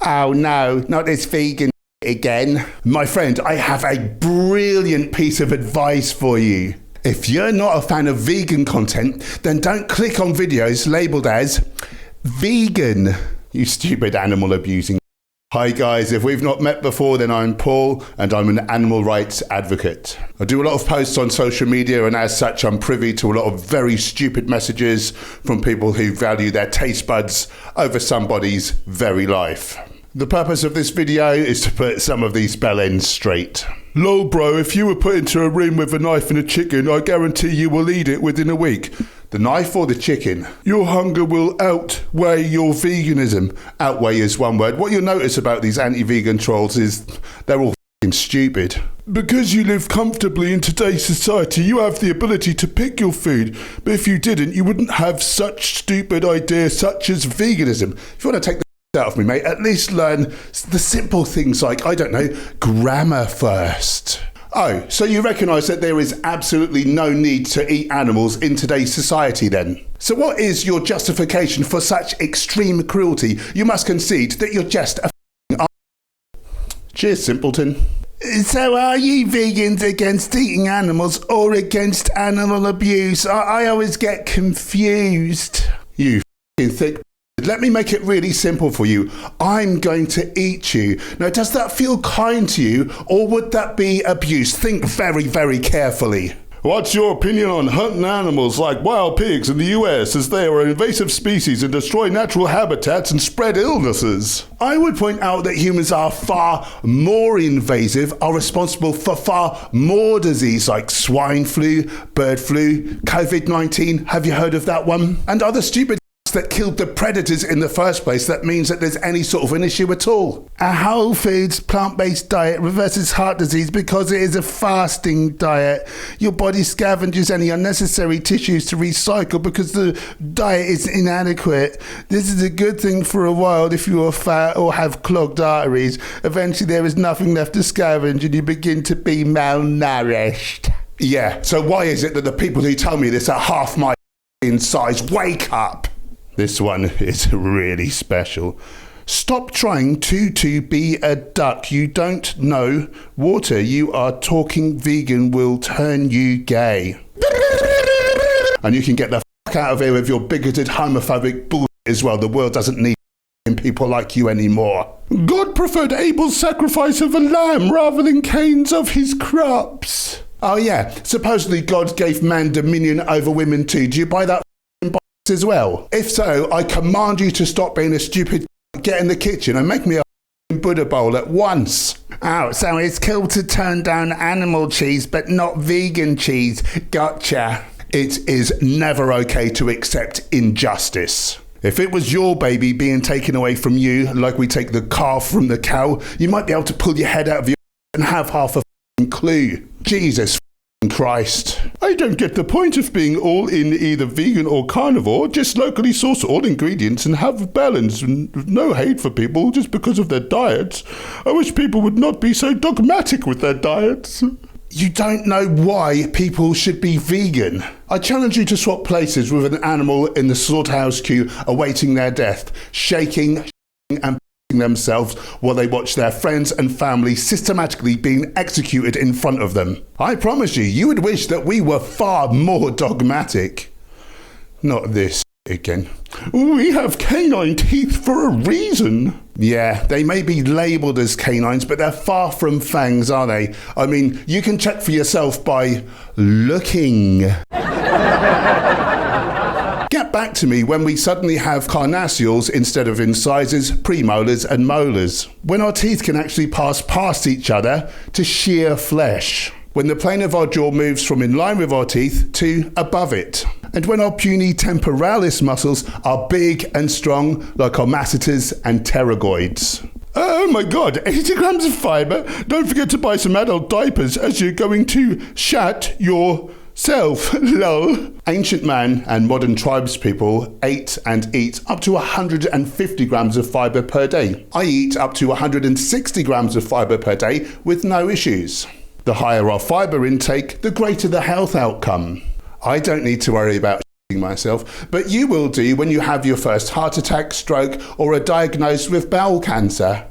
Oh no, not this vegan again. My friend, I have a brilliant piece of advice for you. If you're not a fan of vegan content, then don't click on videos labelled as vegan, you stupid animal abusing. Hi guys, if we've not met before, then I'm Paul and I'm an animal rights advocate. I do a lot of posts on social media and as such I'm privy to a lot of very stupid messages from people who value their taste buds over somebody's very life. The purpose of this video is to put some of these bell ends straight. Lol bro, if you were put into a room with a knife and a chicken, I guarantee you will eat it within a week. The knife or the chicken? Your hunger will outweigh your veganism. Outweigh is one word. What you'll notice about these anti-vegan trolls is they're all f***ing stupid. Because you live comfortably in today's society, you have the ability to pick your food. But if you didn't, you wouldn't have such stupid ideas such as veganism. If you want to take the out of me, mate, at least learn the simple things like, I don't know, grammar first. Oh, so you recognise that there is absolutely no need to eat animals in today's society then? So what is your justification for such extreme cruelty? You must concede that you're just a f***ing Cheers, simpleton. So are you vegans against eating animals or against animal abuse? I always get confused. You f***ing thick. Let me make it really simple for you. I'm going to eat you. Now, does that feel kind to you, or would that be abuse? Think very, very carefully. What's your opinion on hunting animals like wild pigs in the US as they are an invasive species and destroy natural habitats and spread illnesses? I would point out that humans are far more invasive, are responsible for far more disease like swine flu, bird flu, COVID-19, have you heard of that one? And other stupid that killed the predators in the first place that means that there's any sort of an issue at all. A whole foods plant-based diet reverses heart disease because it is a fasting diet. Your body scavenges any unnecessary tissues to recycle because the diet is inadequate. This is a good thing for a while if you are fat or have clogged arteries. Eventually there is nothing left to scavenge and you begin to be malnourished. Yeah, so why is it that the people who tell me this are half my size wake up? This one is really special. Stop trying to be a duck. You don't know water. You are talking vegan will turn you gay. And you can get the fuck out of here with your bigoted homophobic bullshit as well. The world doesn't need people like you anymore. God preferred Abel's sacrifice of a lamb rather than Cain's of his crops. Oh yeah, supposedly God gave man dominion over women too. Do you buy that as well? If so, I command you to stop being a stupid, get in the kitchen and make me a Buddha bowl at once. Oh, so it's cool to turn down animal cheese but not vegan cheese. Gotcha. It is never okay to accept injustice. If it was your baby being taken away from you like we take the calf from the cow, you might be able to pull your head out of your and have half a clue. Jesus Christ. I don't get the point of being all in either vegan or carnivore. Just locally source all ingredients and have balance and no hate for people just because of their diets. I wish people would not be so dogmatic with their diets. You don't know why people should be vegan. I challenge you to swap places with an animal in the slaughterhouse queue awaiting their death, shaking and themselves while they watch their friends and family systematically being executed in front of them. I promise you, you would wish that we were far more dogmatic. Not this again. We have canine teeth for a reason. Yeah, they may be labelled as canines, but they're far from fangs, are they? I mean, you can check for yourself by looking. Get back to me when we suddenly have carnassials instead of incisors, premolars and molars. When our teeth can actually pass past each other to sheer flesh. When the plane of our jaw moves from in line with our teeth to above it. And when our puny temporalis muscles are big and strong like our masseters and pterygoids. Oh my god, 80 grams of fibre. Don't forget to buy some adult diapers as you're going to shat your lol. Ancient man and modern tribespeople ate and eat up to 150 grams of fibre per day. I eat up to 160 grams of fibre per day with no issues. The higher our fibre intake, the greater the health outcome. I don't need to worry about myself, but you will do when you have your first heart attack, stroke, or are diagnosed with bowel cancer.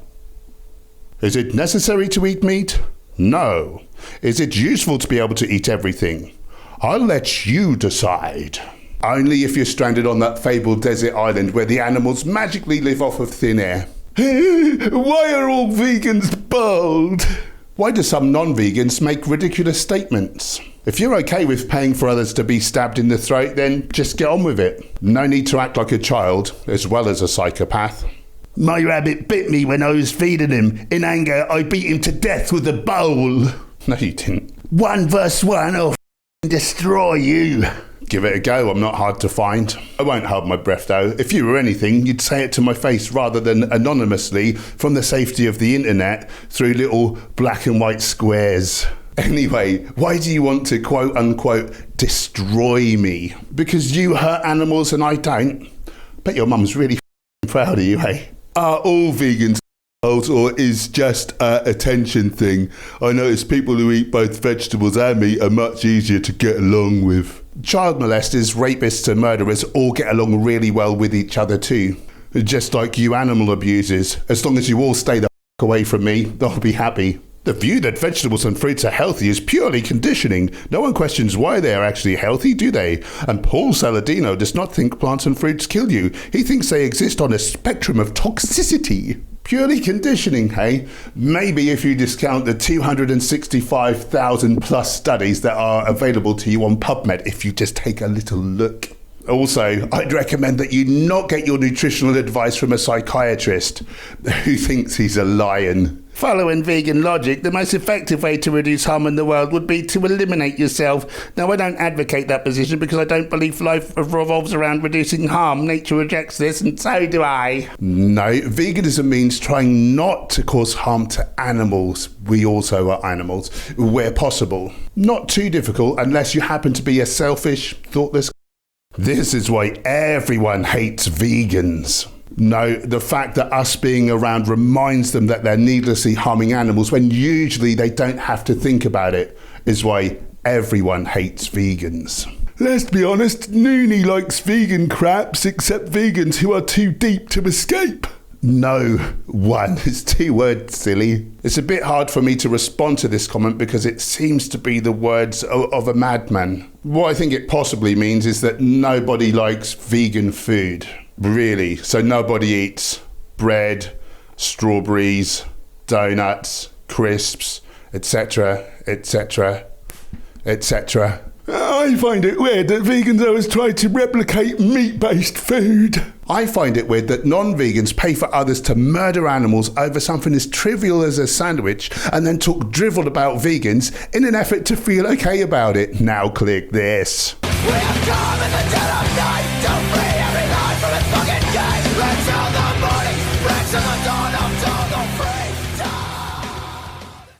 Is it necessary to eat meat? No. Is it useful to be able to eat everything? I'll let you decide. Only if you're stranded on that fabled desert island where the animals magically live off of thin air. Why are all vegans bald? Why do some non-vegans make ridiculous statements? If you're okay with paying for others to be stabbed in the throat, then just get on with it. No need to act like a child, as well as a psychopath. My rabbit bit me when I was feeding him. In anger, I beat him to death with a bowl. No, you didn't. 1 versus 1, I'll destroy you. Give it a go, I'm not hard to find. I won't hold my breath though. If you were anything, you'd say it to my face rather than anonymously from the safety of the internet through little black and white squares. Anyway, why do you want to quote unquote destroy me? Because you hurt animals and I don't? Bet your mum's really proud of you, hey? Are all vegans or is just an attention thing? I notice people who eat both vegetables and meat are much easier to get along with. Child molesters, rapists and murderers all get along really well with each other too. Just like you animal abusers. As long as you all stay the away from me, I'll be happy. The view that vegetables and fruits are healthy is purely conditioning. No one questions why they are actually healthy, do they? And Paul Saladino does not think plants and fruits kill you. He thinks they exist on a spectrum of toxicity. Purely conditioning, hey? Maybe if you discount the 265,000 plus studies that are available to you on PubMed, if you just take a little look. Also, I'd recommend that you not get your nutritional advice from a psychiatrist who thinks he's a lion. Following vegan logic, the most effective way to reduce harm in the world would be to eliminate yourself. Now, I don't advocate that position because I don't believe life revolves around reducing harm. Nature rejects this, and so do I. No, veganism means trying not to cause harm to animals. We also are animals, where possible. Not too difficult unless you happen to be a selfish, thoughtless. This is why everyone hates vegans. No, the fact that us being around reminds them that they're needlessly harming animals when usually they don't have to think about it is why everyone hates vegans. Let's be honest, Noonie likes vegan craps except vegans who are too deep to escape. No one. It's 2 words, silly. It's a bit hard for me to respond to this comment because it seems to be the words of a madman. What I think it possibly means is that nobody likes vegan food. Really. So nobody eats bread, strawberries, donuts, crisps, etc., etc., etc. I find it weird that vegans always try to replicate meat-based food. I find it weird that non-vegans pay for others to murder animals over something as trivial as a sandwich and then talk drivel about vegans in an effort to feel okay about it. Now click this.